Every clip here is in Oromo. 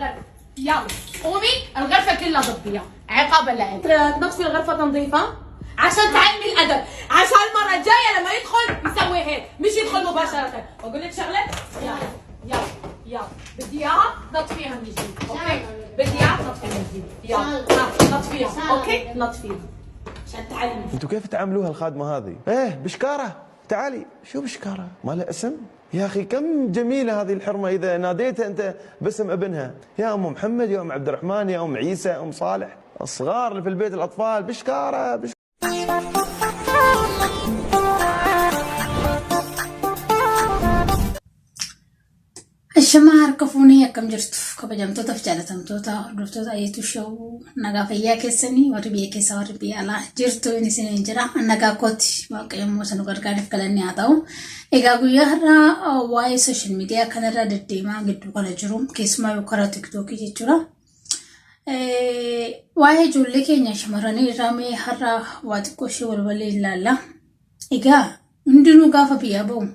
الغرفة. يلا قومي الغرفة كلها ضبيها عقاب العين. تنظفي الغرفة تنظيفها عشان تعلمي الأدب، عشان المرة الجاية لما يدخل يسوي هيك مش يدخل مباشرة. وأقول لك شغلة، يلا بدي إياها نطفيها من جديد، أوكي؟ بدي إياها نطفيها من جديد، يلا نطفيها، أوكي؟ نطفيها عشان تعلمي. انتوا كيف تعاملوها الخادمه هذه؟ ايه بشكاره، تعالي. شو بشكاره؟ ما لها اسم؟ يا اخي كم جميله هذه الحرمه اذا ناديتها انت باسم ابنها، يا ام محمد، يا ام عبد الرحمن، يا ام عيسى، ام صالح، الصغار اللي في البيت الاطفال بشكاره. الشمار كفوني كم جرت كبجمتو تفجالتم توتا دكتور ايتو شو نغا فيا كسني وربي كيسا وربي على جرتو نسين انجرا نغا كوت واقيم سنو غرغان فكلني عطاو ايغا غيا هرا واي سوشيال ميديا كانرا دديما غدو كنا جروم كيسما يكرا تيك توك جيتورا واي جولي كينيا شمراني رامي هرا واتكو شو ولولي لالا ايغا ندنو غافا بيا بو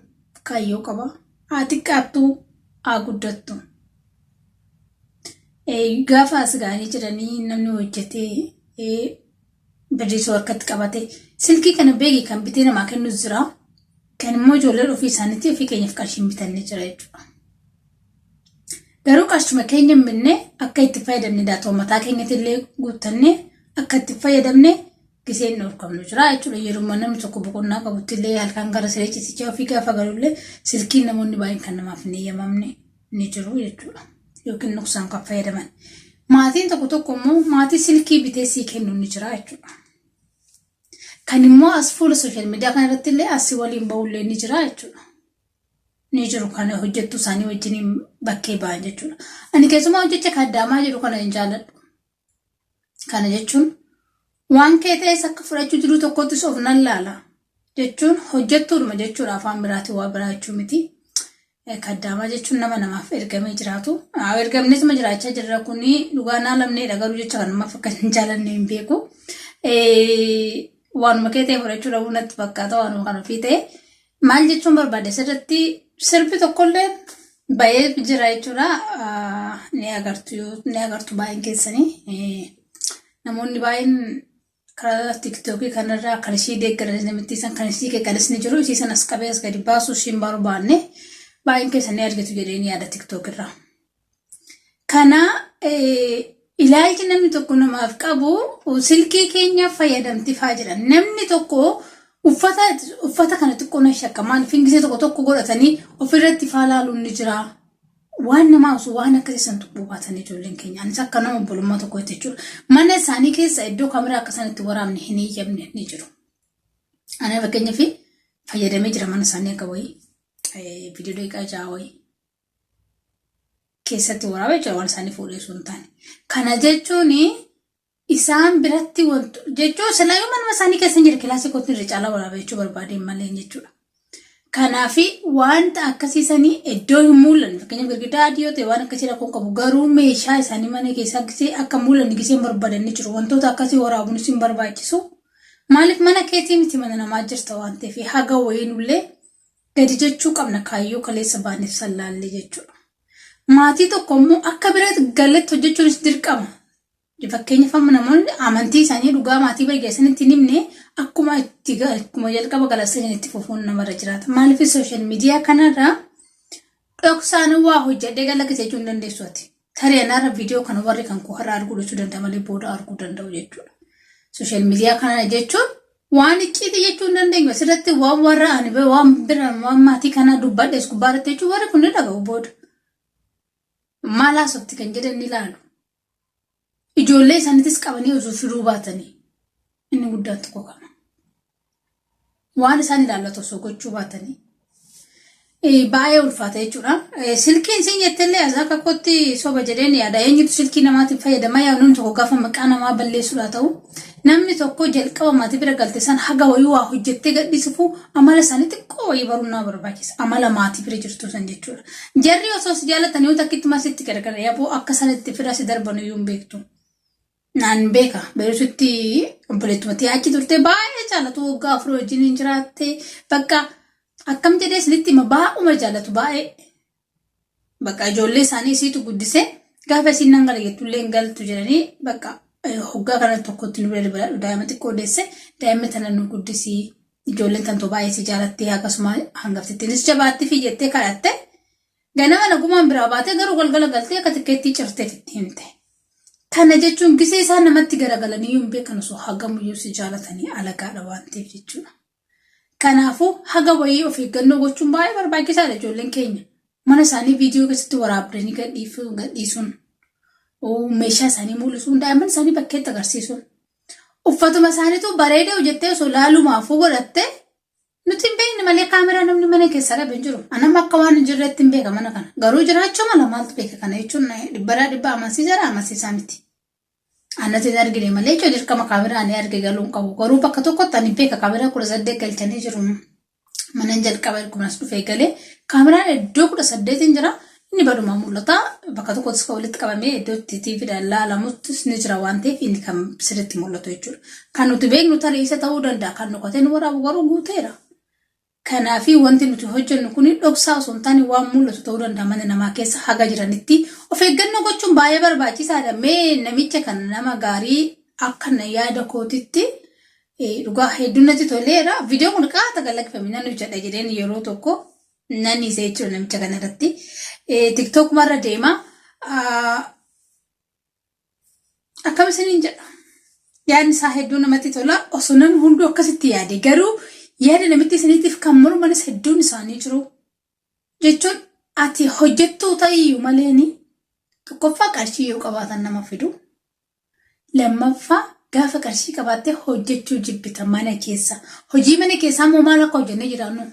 كايو كبا اتيكاتو aguddattu gaafa asgaanii jiranii namni hojjetee badiisoo harkatti qabate silkii kana beegi kan bitee namaa kennu jira kan immoo ijoollee ofii isaaniitii ofii keenyaaf qarshii bitannee jira jechuudha. Garuu qarshuma keenya minne akka itti fayyadamne daatoo mataa keenyatti illee guuttannee akka itti fayyadamne giseen dhorkamnu jira jechuudha. Yeroo namni tokko boqonnaa qabutti illee halkan gara siree ciisichaa ofii gaafa garullee silkiin namoonni baay'een kan namaaf hin eeyyamamne ni jiru jechuudha. Yookiin nuqsaan kan fayyadaman. Maatiin tokko immoo maatii silkii bitee sii kennu ni jira jechuudha. Kan immoo as fuula sooshaal miidiyaa kana irratti illee asii waliin ba'ullee ni jira jechuudha. Ni jiru kana hojjettu isaanii wajjin bakkee ba'an jechuudha. Ani keessumaa hojjecha kaddaamaa jiru kana hin jaalladhu. Kana jechuun waan kee ta'es akka fudhachuu jiru tokkottis of nan laala jechuun hojjettuudhuma jechuudha. Afaan biraatiin waa biraa jechuu miti. Kaddaamaa jechuun nama namaaf ergamee jiraatu. Ergamnis ma jiraachaa jirra kuni dhugaa naa lamneedha garuu jecha kan namaaf akka hin jaalanne hin beeku. Waanuma kee ta'e fudhachuu dhabuun natti fakkaata waanuma kan ofii ta'e. Maal jechuun barbaade sirriitti sirbi tokkollee ba'ee jira jechuudha. Ni agartu baay'een keessanii. Namoonni baay'een karaa TikTokii kanarraa kan ishii deeggaran namitti san kan ishii keekkanis ni jiru. Ishii san as qabee as gadi baasuu ishiin barbaanne baay'een keessanii argitu jedhanii yaada TikTok irraa. Kana ilaalchi namni tokko namaaf qabu silkii keenyaaf fayyadamtifaa jira. Namni tokko uffata kana xiqqoon shakkamaan fingisee tokko godhatanii ofirratti faalaaluun ni jira. Waan nama osoo waan akkasii san tuquu baatanii ijoolleen keenya anis akka nama obbolummaa tokko jechuudha. Mana isaanii keessa iddoo kaameraa akka isaan itti waraabne hin eeyyamne ni jiru. Ana fakkeenyaaf fayyadamee jira mana isaanii akka wayii viidiyoo deeqaa ja'a wayii keessatti waraabee jira waan isaanii fuudhee sun taane. Kana jechuun isaan biratti wantu jechuun silaayyuu manuma isaanii keessa hin jira kilaasii kootti irra caalaa waraabee jechuu barbaadeen malee jechuudha. Kanaafi wanta akkasiisanii iddoo hin mul'anne fakkeenyaaf girgiddaa adii yoo ta'e waan akkasii rakkoon qabu garuu meeshaa isaanii mana keessaa gisee akka mul'anne gisee barbaadan jiru. Wantoota akkasii waraabuunis hin barbaachisu. Maaliif mana keetii miti mana namaa jirta waan ta'eef haga wayiinullee gadi jechuu qabna kaayyoo kaleessa baaniif sallaallee jechuudha. Maatii tokko immoo akka biraatti galletti hojjechuunis dirqama. Fakkeenyaaf namoonni amantii isaanii dhugaa maatii baay'eessanitti himne akkuma jalqaba galassanii itti fufuun namarra jiraata. Maaliif sooshaal miidiyaa kanarraa dhoksaan waa hojjedhee galakkisa jechuu hin dandeessu ati. Tareenarra viidiyoo kana warri kan koo har'a arguu danda'a malee booda arguu danda'u jechuudha. Sooshaal miidiyaa kana jechuun waan icciitii jechuu hin dandeenyu asirratti waan warra ani waan bira waan maatii kanaa dubbadhees gubbaarratti jechuun warri kun ni dhaga'u booda. Maal haasofti kan jedhan ni ilaalu. Ijoollee isaaniitis qabanii osoo firuu baatanii inni guddaan tokko kana. Waan isaan ilaallatu osoo gochuu baatanii baay'ee ulfaata jechuudha. Silkiin isin jettillee as akka kootti soba jedheen yaada. Eenyutu silkii namaatiin fayyadama yaa namni tokko gaafa maqaa namaa balleessuudha ta'u namni tokko jalqaba maatii bira galte san haga wayii waa hojjettee gadhiisufu amala isaanii xiqqoo wayii baruun nama barbaachisa. Amala maatii bira jirtu san jechuudha. Jarri osoo si jaallatanii yoo takkitti maasitti gargara yaaboo akka sanatti fira si darban iyyuu hin beektu. Naan beeka beerusitti obboleettumatti achi turte baay'ee jaallatu waggaa afur wajjin hin jiraatte bakka akkam jedhee silitti ima baay'uma jaallatu baay'ee bakka ijoollee isaanii isiitu guddise Gaafa isin nan gala jettullee hin galtu jedhanii bakka hoggaa kana tokkotti nu bira biradhu daa'ima xiqqoo deesse daa'imni tana nu guddisii ijoolleen tantoo baay'ee si jaalattee akkasuma hangaftittiinis jabaatti fi jettee kadhatte ganama nagumaan biraa baatee garuu galgala galtee akka tikkeettii cirteef itti himte. Kana jechuun gisee isaan namatti garagalanii yoo hin beekan osoo hagamuyyuu si jaalatanii alagaadha waan ta'eef jechuudha. Kanaafuu haga wayii of eeggannoo gochuun baay'ee barbaachisaadha ijoolleen keenya. Mana isaanii viidiyoo keessatti waraabdanii gadhiisuun meeshaa isaanii mul'isuun daa'imman isaanii bakkeetti agarsiisuun uffatuma isaaniitu bareedee hojjettee osoo laalumaafuu godhattee nuti hin beekne malee kaameraa namni mana keessa dhabe hin jiru. Anam akka waan hin jirreetti hin beeka mana kana. Garuu jiraachuu mala maaltu beeka kana jechuun dhibba amansiisaadha amansiisaa miti. Annatti hin argine malee jechuun dirqama kaameraa ani arge galuun qabu. Garuu bakka tokkotti ani beeka kaameraa 18 galchanii jiru. Mana jalqaba ergumas dhufee galee kaameraan iddoo 18 jira. Inni baduma mul'ata. Bakka tokkottis kan walitti qabamee iddoo TVdhaan laalamus ni jira waan ta'eef inni kan sirriitti mul'atu jechuudha. Kan nuti beeknu tarii isa ta'uu danda'a. Kan dhokatee nu waraabu garuu guuteera. Kanaafi wanti nuti hojjennu kun dhoksaa osoo hin taane waan mul'atu ta'uu danda'a mana namaa keessa haga jiranitti of eeggannoo gochuun baay'ee barbaachisaadha. Mee namicha kan nama gaarii akka na yaada kootitti dhugaa hedduun natti toleera. Viidiyoo kun qaata galaqqifame nan hojjedha jedheen yeroo tokko nan isee jechuudha namicha kanarratti. TikTok marra deema. Akkam isiniin jedha. Yaadni isaa hedduu namatti tola. Osoo nan hunduu akkasitti yaade garuu yaada namitti isiniitiif kan mormanis hedduun isaanii jiru. Jechuun ati hojjettuu ta'iyyuu maleeni tokkoffaa qarshii yoo qabaatan nama fidu. Lammaffaa gaafa qarshii qabaattee hojjechuu jibbita mana keessa. Hojii mana keessaa moo maal akka hojjennee jiraannu?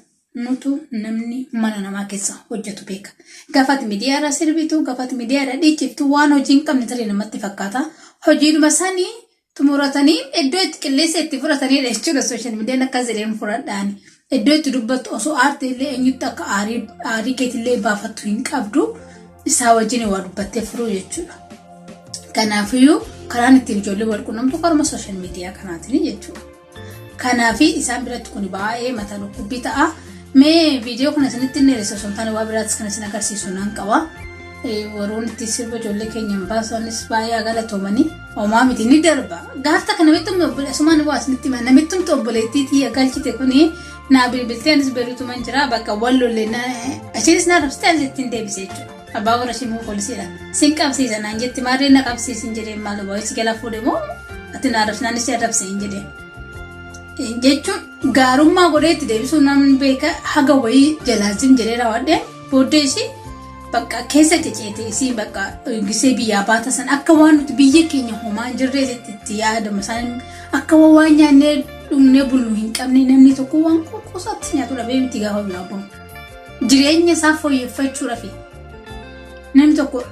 Nutu namni mana namaa keessa hojjetu beeka. Gaafa ati miidiyaadhaa sirbitu, gaafa ati miidiyaadhaa dhiichiftu waan hojii hin qabne tarii namatti fakkaata. Hojiidhuma isaanii tumuratanii iddoo itti qilleessa itti fudhatanidha jechuudha. Sooshaal miidiyaan akkas jedheen fudhadhaani. Iddoo itti dubbattu osoo aartee illee eenyutti akka aarii keetillee baafattu hin qabdu isaa wajjin waa dubbattee furuu jechuudha. Kanaafiyyuu karaan ittiin ijoollee wal quunnamtu karuma sooshaal miidiyaa kanaatiin jechuudha. Kanaafi isaan biratti kun baay'ee mataa dhukkubbii ta'a. Mee viidiyoo kana isinitti hin dheeressa osoo hin taane waa biraattis kan isin agarsiisu nan qaba. Waroon itti sirba ijoollee keenya hin baasanis baay'ee galatoomanii homaa miti ni darba. Gaafta kana namittumti obboleessumaan waa isinitti hima namittumti obboleettii xiyya galchite kuni naa bilbiltee anis beeruutuma jira bakka wallollee achiinis naa rabsitee anis ittiin deebise jechuudha. Abbaa warra shimuu poolisiidha. Sin qabsiisa naan jetti maarree na qabsiisin jedhee maal waayisi gala fuudhe moo ati naa rabsinaanis rabse hin jedhee. Jechuun gaarummaa godheetti deebisuun namni beeka haga wayii jalaazim jedhee raawwadhee booddee ishii bakka keessa ceceete isii bakka gisee biyyaa baata san akka waan nuti biyya keenya homaa hin jirreetti itti yaadamu isaan akka waan nyaannee dhugnee buluu hin qabne namni tokko waan qoqqoosaatti nyaatu dhabee miti gaafa bilaa bunu. Jireenya isaa fooyyeffachuudhaaf namni tokko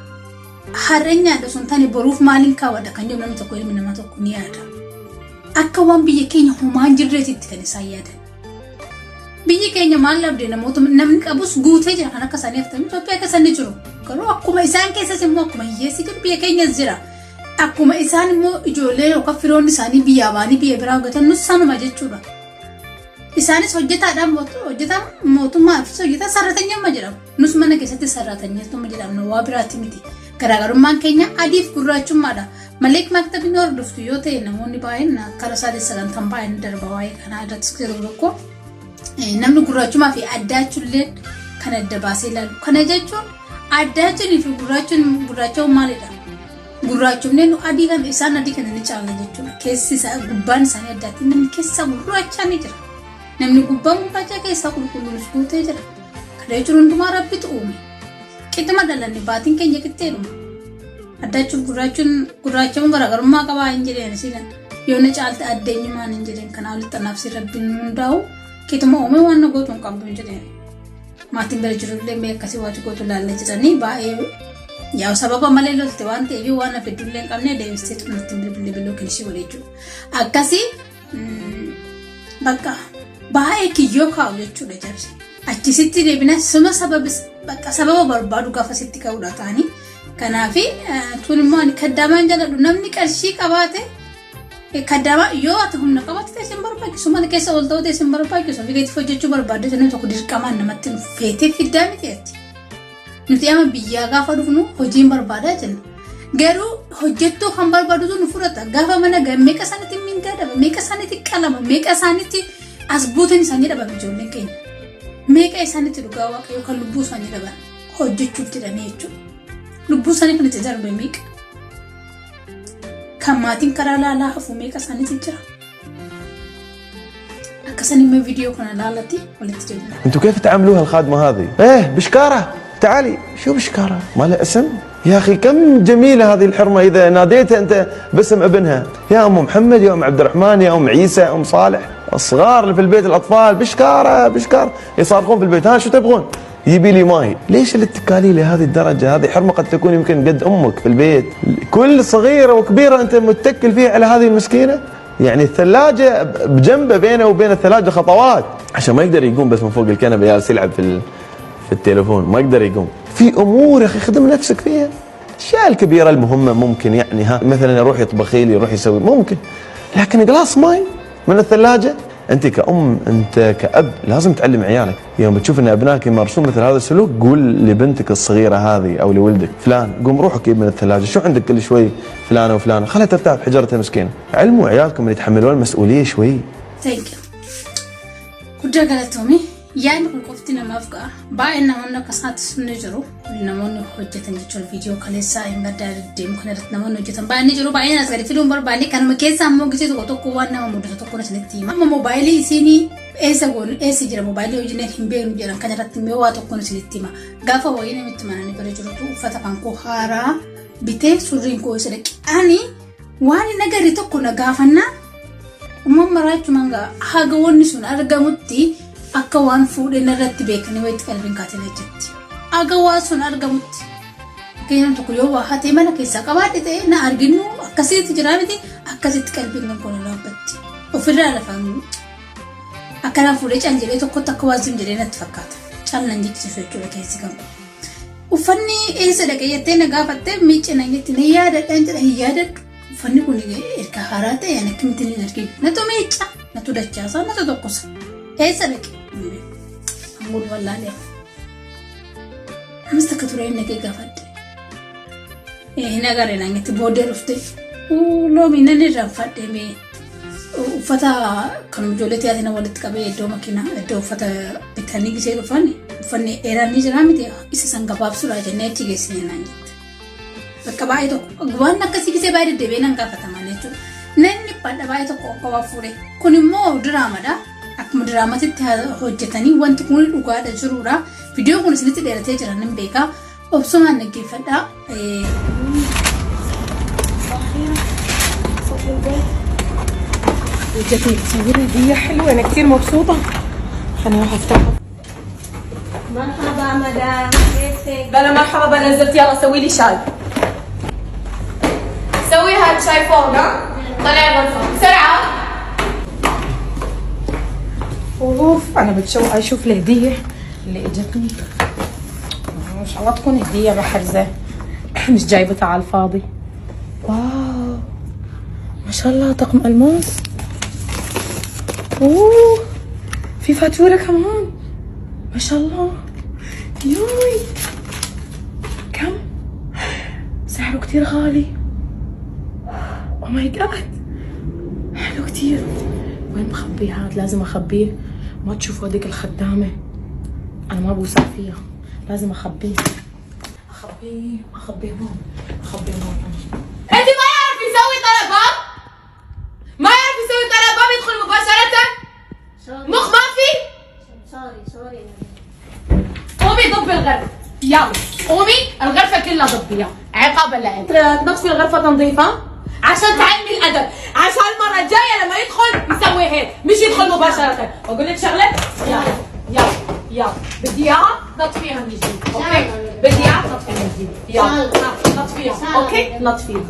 harreen nyaadha osoo hin taane boruuf maaliin kaawwadha kan jedhu namni tokko ilmi namaa tokko ni yaada. Akka waan biyya keenya homaa hin jirreetti kan isaan yaadan. Biyyi keenya maal dhabde namoota namni qabus guutee jira kan akka isaanii haftan Itoophiyaa keessa ni jiru. Garuu akkuma isaan keessas immoo akkuma hiyyeessitu biyya keenyas jira. Akkuma isaan immoo ijoollee yookaan firoonni isaanii biyyaa baanii biyya biraa hojjetan nus sanuma jechuudha. Isaanis hojjetaadhaan hojjetan mootummaa fi hojjetan sarratanyamma jedhamu. Nus mana keessatti sarratanyamma jedhamna waa biraatti miti. Garaagarummaan keenya adiif gurraachummaadha. Maleek maktabni hordoftu yoo ta'e namoonni baay'een karaa isaatiin sagantaan baay'een darba waa'ee kanaa irratti yeroo tokko namni gurraachummaa fi addaachuullee kan adda baasee ilaalu. Kana jechuun addaachuun fi gurraachummaan maalidha? Gurraachummaan adii kan isaan adii kan inni caala jechuudha. Keessi isaa gubbaan isaanii addaatti namni keessa gurraachaa ni jira. Namni gubbaan gurraachaa keessaa qulqulluunis guutee jira. Kana jechuun hundumaa rabbitu uume. Qixxuma dhalanne baatiin keenya qixxeedhuma. Addaachuun gurraachuun garaagarummaa qabaa hin jedheen silan yoo na caalte addeenyumaan hin jedheen kanaa walitti anaafsi rabbiin hundaa'u qixxuma uume waan na gootu hin qabdu hin jedheen. Maatiin bira jirullee mee akkasii waati gootu laallee jedhanii baay'ee yaa sababa malee lolte waan ta'eef waan na fiddullee hin qabne deebistee tunatti bilbiluu kilishii godhe jechuudha. Akkasii bakka baay'ee kiyyoo kaa'u jechuudha jabse. Achisitti deebina suma sababa barbaadu gaafa sitti ka'uudha ta'anii. Kanaafi tun immoo kaddaamaan jaladhu namni qarshii qabaate kaddaamaa yoo ati humna qabaate ta'e sin barbaachisu mana keessa ol ta'u ta'e sin barbaachisu figeetiif hojjechuu barbaadde namni tokko dirqamaan namatti feetee fiddaa miti jetti. Nuti ama biyyaa gaafa dhufnu hojiin barbaadaa jenna. garuu hojjettuu kan barbaadu nu fudhata gaafa mana meeqa isaaniitti mindaa dhaba meeqa isaaniitti qalama meeqa isaaniitti as buutan isaanii dhaban ijoolleen keenya meeqa isaaniitti dhugaa waaqayyoo kan lubbuu isaanii dhaban hojjechuutti dhamee jechuudha lubbuu isaanii kan itti darbe meeqa kan maatiin karaa laalaa hafu meeqa isaaniitti jira أكسني من فيديو كنا لالتي ولا تجيبنا. أنتوا كيف تعاملوها الخادمة هذه؟ إيه بشكارة تعالي شو بشكارة؟ ما لها اسم؟ يا أخي كم جميلة هذه الحرمة إذا ناديتها أنت باسم ابنها يا أم محمد يا أم عبد الرحمن يا أم عيسى يا أم صالح الصغار اللي في البيت الأطفال بشكارة بشكارة يصارخون في البيت ها شو تبغون؟ يبي لي ماي ليش الاتكالي لهذه الدرجة؟ هذه حرمة قد تكون يمكن قد أمك في البيت كل صغيرة وكبيرة أنت متكل فيها على هذه المسكينة يعني الثلاجة بجنبه بينه وبين الثلاجة خطوات عشان ما يقدر يقوم بس من فوق الكنبة جالس يلعب في التليفون ما يقدر يقوم في أمور يا أخي خدم نفسك فيها الأشياء الكبيرة المهمة ممكن يعني ها مثلا يروح يطبخي لي يروح يسوي ممكن لكن قلاص ماي من الثلاجة أنت كأم أنت كأب لازم تعلم عيالك يوم بتشوف أن أبنائك يمارسون مثل هذا السلوك قول لبنتك الصغيرة هذه أو لولدك فلان قوم روح جيب من الثلاجة شو عندك كل شوي فلانة وفلانة خلها ترتاح بحجرتها مسكينة علموا عيالكم اللي يتحملون المسؤولية شوي. Thank you. كجا قالتومي يعني كل قفتنا ما أفقع باينا هنا كسات سنجرو نمون حجة نجتول فيديو كليسا إن قدر ديم كنا رتنمون نجتن باينا نجرو باينا أسكري فيلم برباني كانوا مكيسا مو كسي تقطو كوانا ومودة تقونا سنتيما أما موبايلي سيني إيسا قول إيسي جرا موبايلي وجنة هنبيرو جرا كان رتنمي واتقونا سنتيما غافا وينا متمناني برجرو تو فتقانكو خارا بيتي سورين كو يسرك أني واني نجاري تقونا غافنا وماما رايتو مانغا حاجة ونسون أرجمتي أكوان فود إن الرتب بيكني ويت كلبين كاتنا جتي أكوان سون أرجمتي كيان تقول يو واحد تيمانا كيسا كبار تي نا أرجنو أكسيت تجرامتي أكسيت كلبين كون لابتي وفي على فهم أكلام فودج أنجلي تقول تكوازم جرينا تفكات شال نجيك تسوي كذا كيسي كم وفني إيه سلك يتينا قافته ميج أنا يتينا يادة أنت يادة فني كوني إركهارات يعني كم تني نركي نتو ميجا نتو دجازا نتو دقوس إيه سلك أقول والله ليه مستكتورين نكى قافت إيه هنا قارنا نجت بودر رفته ولو منا نرفع دمي وفتا كانوا جولتي هذه نولد كبير دو مكينا دو فتا بتهني كسير فني إيراني جرامي إسا سانغباب سولا جناتي كسير نانجت فكباي تو غوان نكسي كسي بايد دبينا قافتا مانيتو نني بدا باي تو كوكوا فوري كوني مو دراما دا أكمل دراما تتها هوجتني وانت كوني لقاء جرورا فيديو كوني سنتي ديرتي جرانم بيكا وبسوما نجي فدا جتني تصوير هدية حلوة أنا كتير مبسوطة خليني أروح أفتحها. مرحبا مدام كيفك؟ بلا مرحبا بنزلت يلا سوي لي شاي سوي هاد شاي فوق ها طلع الغرفة بسرعة أوف أنا بتشوق أشوف الهدية اللي إجتني إن شاء الله تكون هدية محرزة مش جايبتها على الفاضي. واو ما شاء الله طقم ألماس. اوه في فاتورة كمان ما شاء الله. يوي كم سعره كتير غالي. او ماي جاد حلو كتير. وين مخبيه هاد؟ لازم اخبيه ما تشوفوا هذيك الخدامة انا ما بوثق فيها لازم اخبيه هون اخبيه هون. انت ما يعرف يسوي طلبات ما يعرف يسوي طلبات يدخل مباشرة مخ ما في. سوري قومي ضبي الغرفة يلا قومي الغرفة كلها ضبيها عقابا لك تنظفي الغرفة تنظيفها عشان تعلمي الأدب عشان المرة الجاية لما يدخل يسوي هيك مش يدخل مباشرة. أقول لك شغلة يلا بدي إياها نطفيها من جديد أوكي بدي إياها نطفيها من جديد يلا نطفيها أوكي نطفيها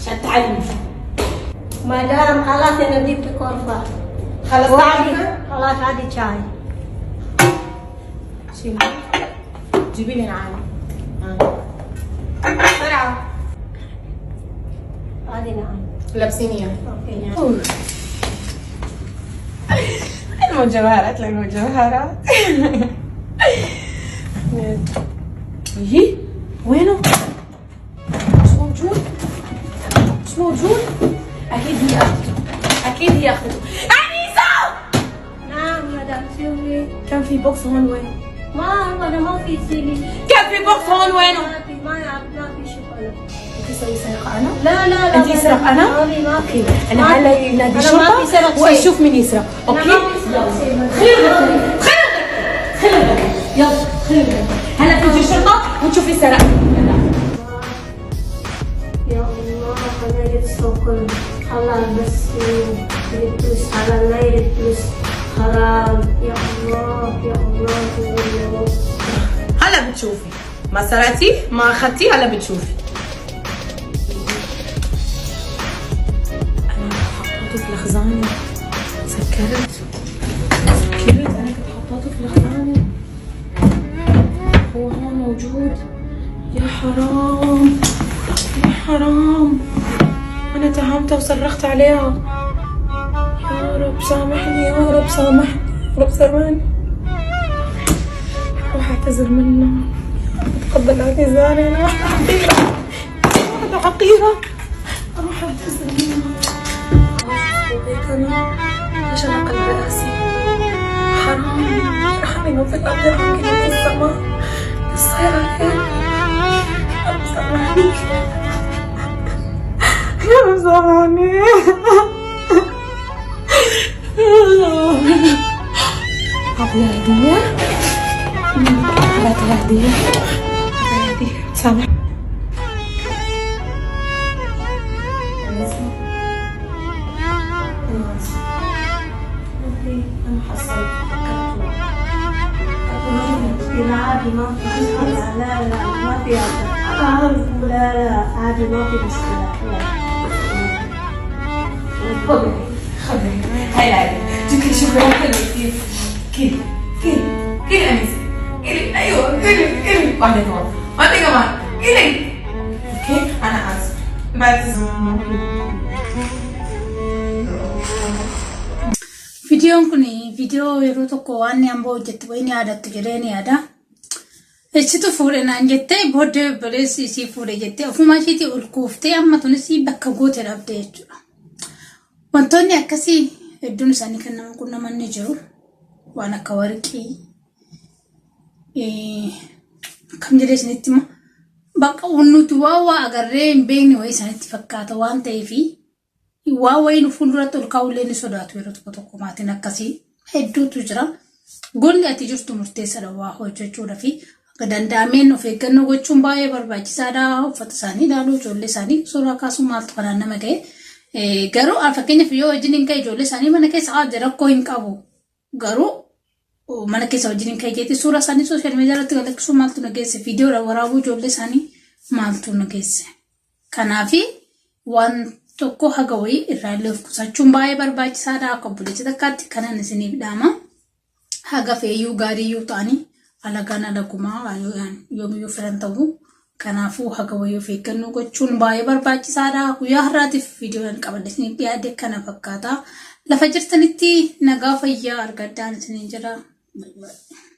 عشان تعلمي. مدام خلاص أنا جبت غرفة خلاص هذه شاي شيلها جيبي لي نعام بسرعة هذه نعم لابسين اياها. اوكي المجوهرات هي وينه؟ مش موجود. مش موجود؟ اكيد هي اخته، اكيد هي اخته. انيسه! نعم مدام شوفي. كان في بوكس هون وين؟ ما في سيلي. كان في بوكس هون وينه؟ ما في شغل. انت تسوي سرقه انا؟ لا انت يسرق انا؟ ما في. انا هلا ينادي أنا ما في سرق الشرطه شيء. واشوف مين يسرق، اوكي؟ ما في سرق شيء. خلي يلا خلي هلا تيجي الشرطه وتشوفي سرق. يا الله أنا أريد سكر حلال بس يريد فلوس حلال لا يريد فلوس حرام. يا الله يا الله يا الله. هلا بتشوفي ما سرقتي ما اخذتي، هلا بتشوفي. انا حطيته في الخزانه، سكرت انا كنت حطيته في الخزانه، هو هون موجود. يا حرام يا حرام، انا تهمتها وصرخت عليها. يا رب سامحني يا رب سامحني يا رب سامحني. روح اعتذر منه، اتقبل اعتذاري. انا واحدة حقيرة، اروح اعتذر منه. انا ليش انا قلبي قاسي؟ حرام ارحمني وفي الارض ارحمني في السماء. بس صاير عليك يا رب سامحني يا رب سامحني. أعطيها هدية. أعطيها هدية. سامح. أنا حصلت عادي ما في مشكلة. لا ما في لا عادي ما في مشكلة. خذي هاي جبت لي شوكولاتة حلوة كثير. كيل أنيسة، كيل أيوة كيل واحدة كمان، واحدة كمان كيل. اوكي أنا آسف بعتذر. Videoon kun viidiyoo yeroo tokko waan ni amboo hojjette wayii ni yaadattu jedhee ni yaada. Eessitu fuudhe naan jettee booddee obboleessi isii fuudhe jettee ofumaa ishiitii ol kuuftee amma tunis bakka goote dhabde jechuudha. Wantoonni akkasii hedduun isaanii kan nama qunnaman ni jiru. Waan akka warqii kam jedhee isinitti immoo bakka nuti waa agarree hin beekne wayii isaanitti fakkaata waan ta'eefi waa wayii fuulduratti ol kaa'ullee ni sodaatu yeroo tokko maatiin akkasii hedduutu jira. Golli ati jirtu murteessaadha waa hojjechuudha fi akka danda'ameen of eeggannoo gochuun baay'ee barbaachisaadha. Uffata isaanii ilaaluu, ijoollee isaanii suuraa kaasuu maaltu kanaan nama ga'e. Garuu fakkeenyaaf yoo wajjin hin ka'e ijoollee isaanii mana keessa rakkoo hin qabu. Garuu mana keessa wajjin hin ka'e jeetii suuraa isaanii sooshaal miidiyaa irratti galaksuu maaltu na geesse, viidiyoodhaan waraabuu ijoollee isaanii maaltu na geesse. Kanaafi waan tokko haga wayii irraallee of qusachuun baay'ee barbaachisaadha. Akka obboleetti takkaatti kanan isiniif dhaama. Haga feeyyuu gaariiyyuu ta'anii alagaan alagumaa yoomiyyuu filan ta'u. Kanaafuu haga wayii of eeggannoo gochuun baay'ee barbaachisaadha. Guyyaa har'aatiif viidiyoon qabadhe isiniif dhiyaate kana fakkaata. Lafa jirtanitti nagaa fayyaa argadhaan isiniin jira.